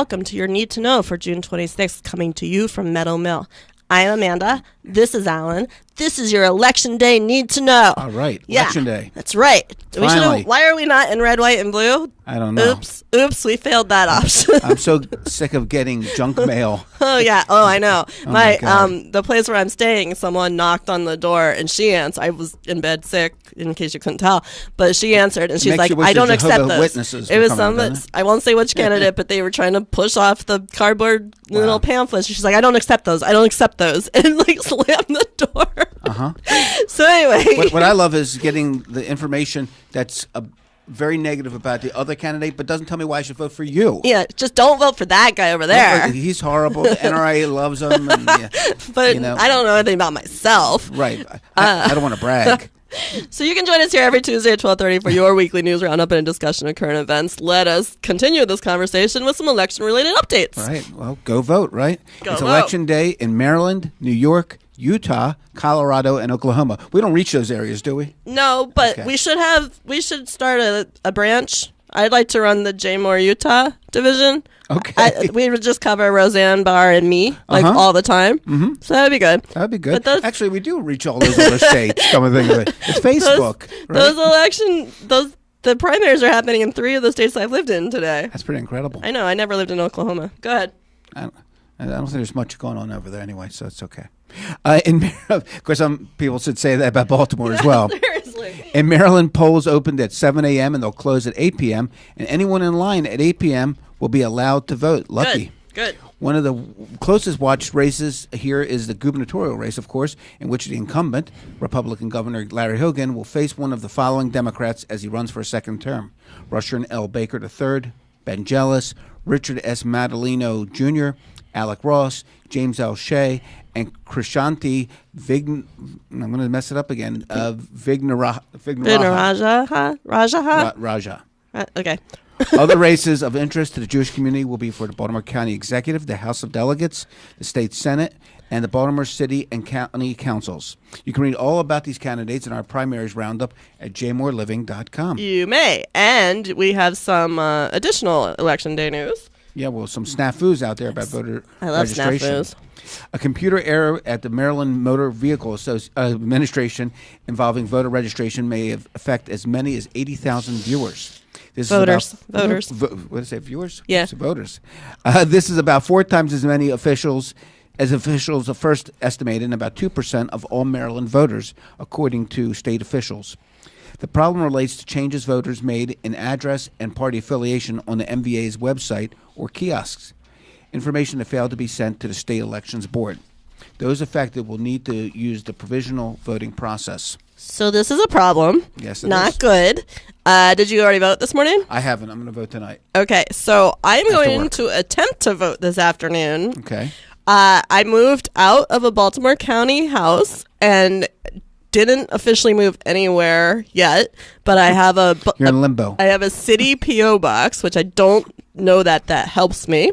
Welcome to your Need to Know for June 26th, coming to you from Meadow Mill. I am Amanda. This is Alan. This is your Election Day Need to Know. All right. Election Day. That's right. Finally. Why are we not in red, white, and blue? I don't know. Oops, we failed that option. I'm so sick of getting junk mail. Oh, yeah. Oh, I know. my God. The place where I'm staying, someone knocked on the door, and she answered. I was in bed sick, in case you couldn't tell. But she answered, and she's like, I don't accept those. Witnesses it was some, I won't say which candidate, but they were trying to push off the cardboard little pamphlets. She's like, I don't accept those. I don't accept those. And like slammed the door. Uh-huh. So anyway. What I love is getting the information that's very negative about the other candidate, but doesn't tell me why I should vote for you. Yeah, just don't vote for that guy over there. He's horrible. The NRA loves him. And, but I don't know anything about myself. Right. I don't want to brag. So you can join us here every Tuesday at 12:30 for your weekly news roundup and a discussion of current events. Let us continue this conversation with some election-related updates. Right. Well, go vote, right? Go it's vote. Election Day in Maryland, New York, Utah, Colorado, and Oklahoma. We don't reach those areas, do we? No, but Okay. we should start a branch. I'd like to run the Jmore, Utah division. Okay. We would just cover Roseanne Barr and me all the time. Mm-hmm. So that'd be good. That'd be good. But Actually, we do reach all those other states. Come and think of it. It's Facebook. The primaries are happening in 3 of the states I've lived in today. That's pretty incredible. I know. I never lived in Oklahoma. Go ahead. I don't think there's much going on over there anyway, so it's okay. Of course, some people should say that about Baltimore as well. Seriously. In Maryland, polls opened at 7 a.m. and they'll close at 8 p.m. And anyone in line at 8 p.m. will be allowed to vote. Lucky. Good. One of the closest watched races here is the gubernatorial race, of course, in which the incumbent, Republican Governor Larry Hogan, will face one of the following Democrats as he runs for a second term: Rushern L. Baker III, Ben Jealous, Richard S. Madalino Jr., Alec Ross, James L. Shea, and Krishanti I'm going to mess it up again. Raja. Okay. Other races of interest to the Jewish community will be for the Baltimore County Executive, the House of Delegates, the State Senate, and the Baltimore City and County Councils. You can read all about these candidates in our primaries roundup at jmoreliving.com. You may. And we have some additional Election Day news. Yeah, well, some snafus out there about voter I love registration. snafus. A computer error at the Maryland Motor Vehicle Administration involving voter registration may affect as many as 80,000 viewers. Voters. What did I say, viewers? Yeah. So voters. This is about 4 times as many officials first estimated, and about 2% of all Maryland voters, according to state officials. The problem relates to changes voters made in address and party affiliation on the MVA's website or kiosks. Information that failed to be sent to the State Elections Board. Those affected will need to use the provisional voting process. So this is a problem. Yes, it Not is. good. Did you already vote this morning? I haven't. I'm going to vote tonight. Okay, so I'm After going work. to attempt to vote this afternoon. Okay. I moved out of a Baltimore County house and didn't officially move anywhere yet, but I have You're in limbo. I have a city P.O. box, which I don't know that helps me.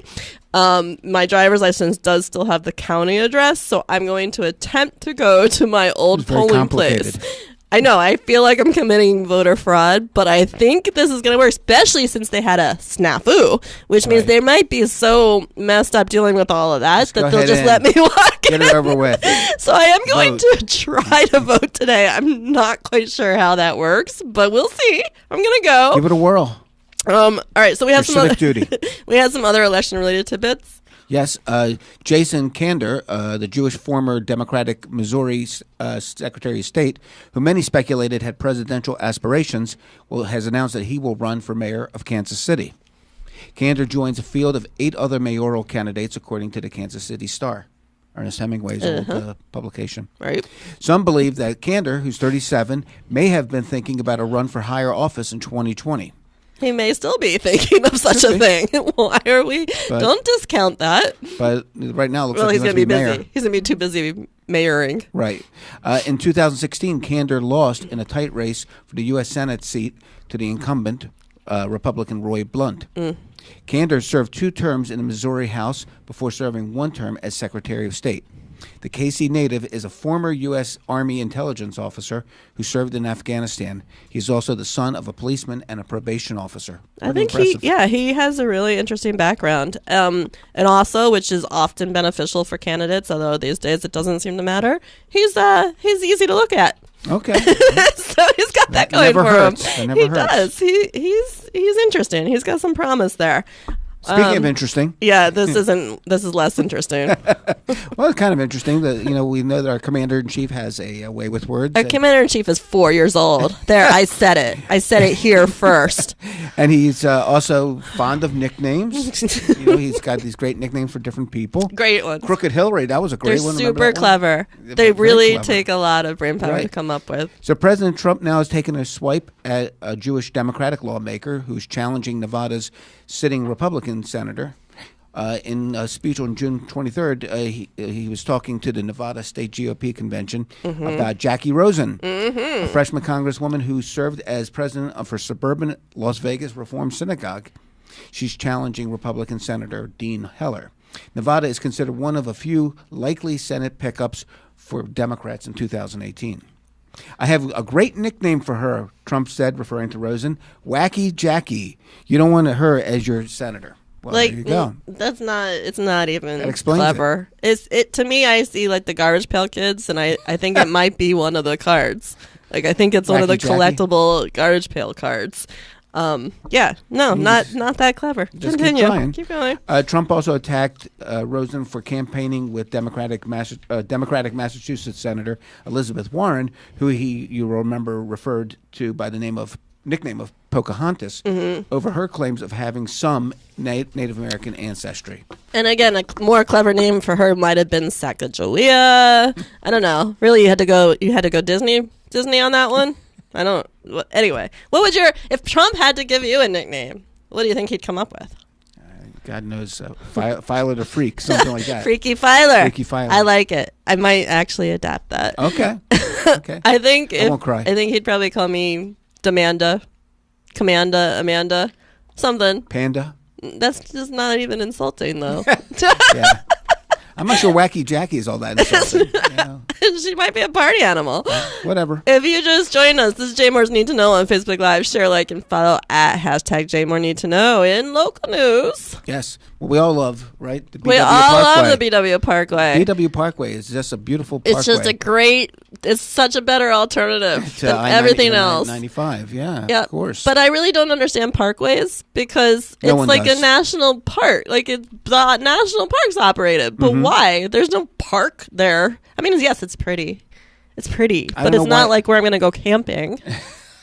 My driver's license does still have the county address, so I'm going to attempt to go to my old polling place. I know, I feel like I'm committing voter fraud, but I think this is going to work, especially since they had a snafu, which means they might be so messed up dealing with all of that that they'll just let me walk in. Get it over with. So I am going to try to vote today. I'm not quite sure how that works, but we'll see. I'm going to go. Give it a whirl. All right, so we have duty. We had some other election-related tidbits. Yes, Jason Kander, the Jewish former Democratic Missouri Secretary of State, who many speculated had presidential aspirations, has announced that he will run for mayor of Kansas City. Kander joins a field of 8 other mayoral candidates, according to the Kansas City Star, Ernest Hemingway's old publication. Right. Some believe that Kander, who's 37, may have been thinking about a run for higher office in 2020. He may still be thinking of such a thing. Why are we? Don't discount that. But right now, it looks like he's going to be busy. mayor. He's going to be too busy mayoring. Right. In 2016, Kander lost in a tight race for the U.S. Senate seat to the incumbent, Republican Roy Blunt. Kander served 2 terms in the Missouri House before serving 1 term as Secretary of State. The KC native is a former U.S. Army intelligence officer who served in Afghanistan. He's also the son of a policeman and a probation officer. I think he has a really interesting background. And also, which is often beneficial for candidates, although these days it doesn't seem to matter, he's easy to look at. Okay. So he's got that going for him. That never hurts. Does. He's interesting. He's got some promise there. Speaking of interesting. Yeah, this is less interesting. Well, it's kind of interesting that, we know that our commander-in-chief has a way with words. Our commander-in-chief is 4 years old. There, I said it. I said it here first. And he's also fond of nicknames. He's got these great nicknames for different people. Great ones. Crooked Hillary, that was a great one. They're super clever. They really take a lot of brainpower to come up with. So President Trump now has taken a swipe at a Jewish Democratic lawmaker who's challenging Nevada's sitting Republican senator. In a speech on June 23rd, he was talking to the Nevada State GOP convention about Jackie Rosen, a freshman congresswoman who served as president of her suburban Las Vegas Reform Synagogue. She's challenging Republican Senator Dean Heller. Nevada is considered one of a few likely Senate pickups for Democrats in 2018. I have a great nickname for her, Trump said, referring to Rosen. Wacky Jackie. You don't want her as your senator. Well, there you go. It's not even that explains clever. It to me, I see like the Garbage Pail Kids, and I think it might be one of the cards. Like I think it's one of the collectible Garbage Pail cards. Not that clever. Continue. Keep going. Trump also attacked Rosen for campaigning with Democratic Massachusetts Senator Elizabeth Warren, who you will remember referred to by the nickname of Pocahontas, over her claims of having some Native American ancestry. And again, a more clever name for her might have been Sacagawea. I don't know. Really, you had to go Disney on that one. Anyway, what would if Trump had to give you a nickname, what do you think he'd come up with? God knows, Filer the Freak, something like that. Freaky Filer. Freaky Filer. I like it. I might actually adapt that. Okay. I think I won't cry. I think he'd probably call me Demanda, Commanda, Amanda, something. Panda. That's just not even insulting, though. Yeah. I'm not sure Wacky Jackie is all that insulting. She might be a party animal. Whatever. If you just joined us, this is Jmore's Need to Know on Facebook Live. Share, like, and follow at #Jmore Need to Know in local news. Yes. Well, we all love, right? The BW we all love the BW Parkway. BW Parkway is just a beautiful parkway. It's just it's such a better alternative to everything else. 95, yeah, of course. But I really don't understand parkways because it's like a national park. Like the national park's operated. But why? There's no park there. I mean, yes, it's pretty. It's pretty. But it's not like where I'm going to go camping.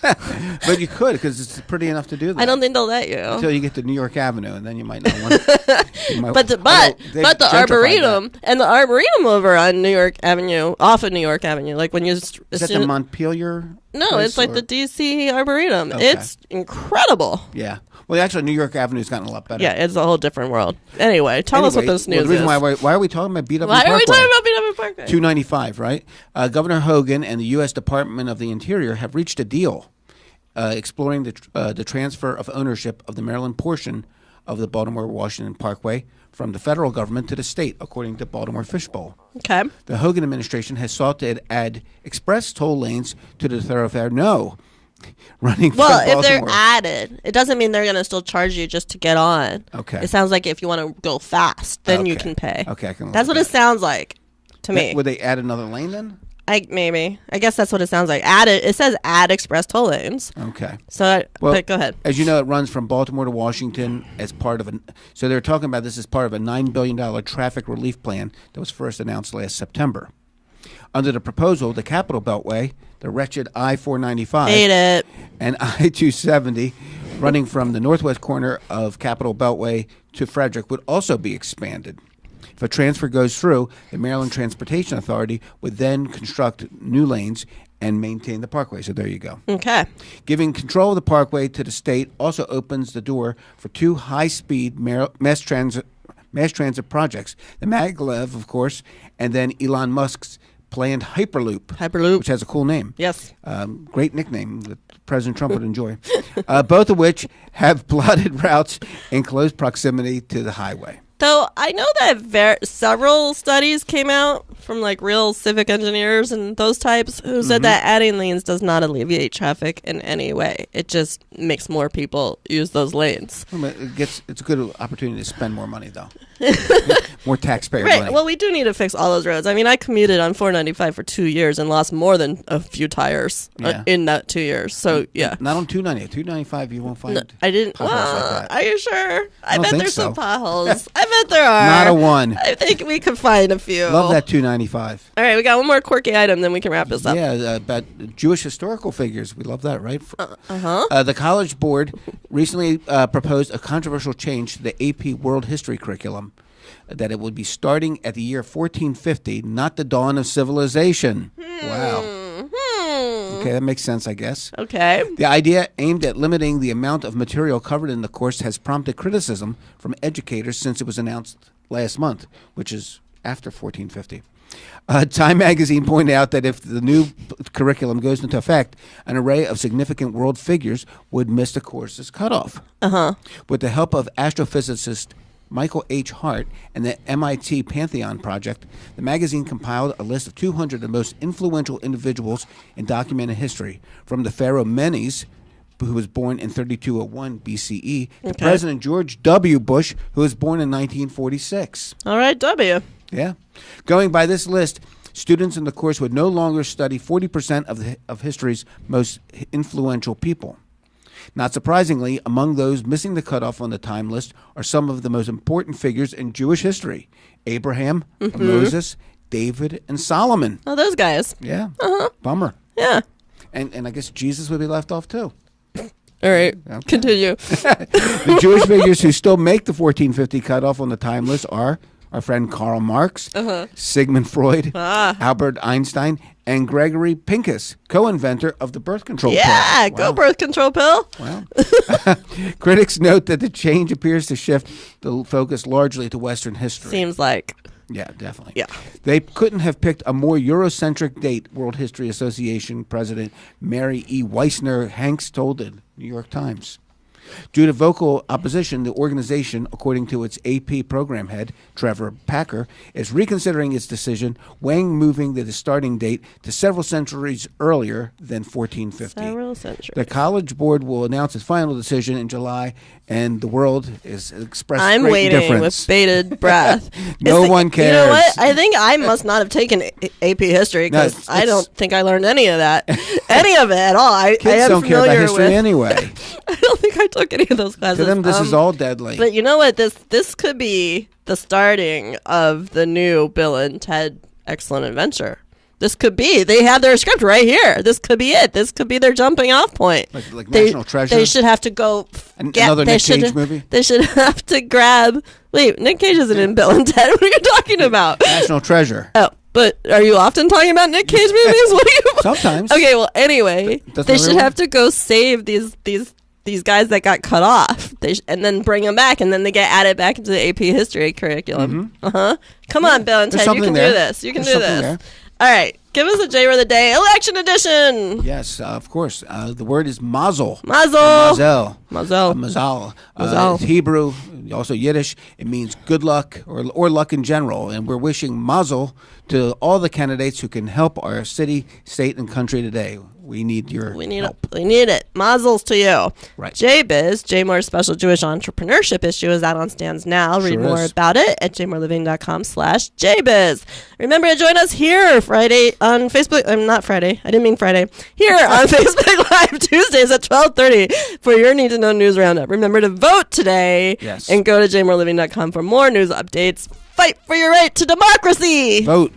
But you could, because it's pretty enough to do that. I don't think they'll let you until you get to New York Avenue, and then you might not want to. But the Arboretum and the Arboretum over on New York Avenue, off of New York Avenue, like when you is that the Montpelier? No, it's like the DC Arboretum. Okay. It's incredible. Yeah. Well, actually, New York Avenue's gotten a lot better. Yeah, it's a whole different world. Anyway, tell us what this news is. The reason why are we talking about BW Parkway? Why are we talking about BW Parkway? 295, right? Governor Hogan and the U.S. Department of the Interior have reached a deal exploring the transfer of ownership of the Maryland portion of the Baltimore-Washington Parkway from the federal government to the state, according to Baltimore Fishbowl. Okay. The Hogan administration has sought to add express toll lanes to the thoroughfare. Running from Baltimore. If they're added, it doesn't mean they're going to still charge you just to get on. Okay. It sounds like if you want to go fast, then you can pay. Okay, that's what it sounds like to me. Would they add another lane then? Maybe. I guess that's what it sounds like. It says add express toll lanes. Okay. But go ahead. As you know, it runs from Baltimore to Washington as part of so they're talking about this as part of a $9 billion traffic relief plan that was first announced last September. Under the proposal, the Capitol Beltway, the wretched I-495, hate it, and I-270 running from the northwest corner of Capitol Beltway to Frederick would also be expanded. If a transfer goes through, the Maryland Transportation Authority would then construct new lanes and maintain the parkway. So there you go. Okay. Giving control of the parkway to the state also opens the door for two high-speed mass transit projects, the maglev, of course, and then Elon Musk's planned Hyperloop, which has a cool name. Yes. Great nickname that President Trump would enjoy. Both of which have plotted routes in close proximity to the highway. Though I know that several studies came out from like real civic engineers and those types who said that adding lanes does not alleviate traffic in any way. It just makes more people use those lanes. It's a good opportunity to spend more money, though. More taxpayer Right. money. Well, we do need to fix all those roads. I mean, I commuted on 495 for 2 years and lost more than a few tires in that 2 years. So, yeah. Not on 290. 295, you won't find. No, I didn't. potholes like that. Are you sure? I bet there's some so. potholes. I bet there are. Not a one. I think we could find a few. Love that 295. All right, we got one more quirky item, then we can wrap this up. Yeah, about Jewish historical figures. We love that, right? Uh-huh. The College Board recently proposed a controversial change to the AP World History curriculum, that it would be starting at the year 1450, not the dawn of civilization. Wow. Okay, that makes sense, I guess. Okay. The idea, aimed at limiting the amount of material covered in the course, has prompted criticism from educators since it was announced last month, which is after 1450. Time magazine pointed out that if the new curriculum goes into effect, an array of significant world figures would miss the course's cutoff. With the help of astrophysicist Michael H. Hart and the MIT Pantheon Project, the magazine compiled a list of 200 of the most influential individuals in documented history, from the pharaoh Menes, who was born in 3201 BCE, to President George W. Bush, who was born in 1946. All right, W. Yeah. Going by this list, students in the course would no longer study 40% of history's most influential people. Not surprisingly, among those missing the cutoff on the time list are some of the most important figures in Jewish history: Abraham, Moses, David, and Solomon. Oh, those guys. Yeah. Bummer. Yeah. And I guess Jesus would be left off too. All right. Okay. Continue. The Jewish figures who still make the 1450 cutoff on the time list are our friend Karl Marx, Sigmund Freud, Albert Einstein, and Gregory Pincus, co-inventor of the birth control pill. Yeah, go birth control pill. Wow. Critics note that the change appears to shift the focus largely to Western history. Seems like. Yeah, definitely. Yeah. They couldn't have picked a more Eurocentric date, World History Association President Mary E. Weissner Hanks told the New York Times. Due to vocal opposition, the organization, according to its AP program head, Trevor Packer, is reconsidering its decision, weighing moving the starting date to several centuries earlier than 1450. Several centuries. The College Board will announce its final decision in July, and the world is expressed I'm great waiting indifference. with bated breath. No one cares. You know what? I think I must not have taken AP history because I don't think I learned any of that. Any of it at all. Kids I am don't care about history anyway. I don't think I took any of those classes. To them, this is all deadly. But you know what? This could be the starting of the new Bill and Ted Excellent Adventure. This could be. They have their script right here. This could be it. This could be their jumping off point. Like National Treasure? They should have to go another Nick Cage movie? They should have to grab... Wait, Nick Cage isn't in Bill and Ted. What are you talking about? National Treasure. Oh, but are you often talking about Nick Cage movies? What are you... Sometimes. Okay, well, anyway, they should have to go save these guys that got cut off, and then bring them back, and then they get added back into the AP history curriculum. Come on, Bill and Ted, you can do this. You can do this. There. All right, give us a J word of the day, election edition. Yes, of course. The word is mazel. Mazel. Mazal. It's Hebrew, also Yiddish. It means good luck or luck in general. And we're wishing mazel to all the candidates who can help our city, state, and country today. We need your help. We need it. Mazel's to you. Right. Jbiz, Jmore's special Jewish entrepreneurship issue, is out on stands now. Read more about it at jmoreliving.com/jbiz. Remember to join us here Friday on Facebook. Not Friday. I didn't mean Friday. Here on Facebook Live Tuesdays at 12:30 for your Need to Know News Roundup. Remember to vote today. Yes. And go to jmoreliving.com for more news updates. Fight for your right to democracy. Vote.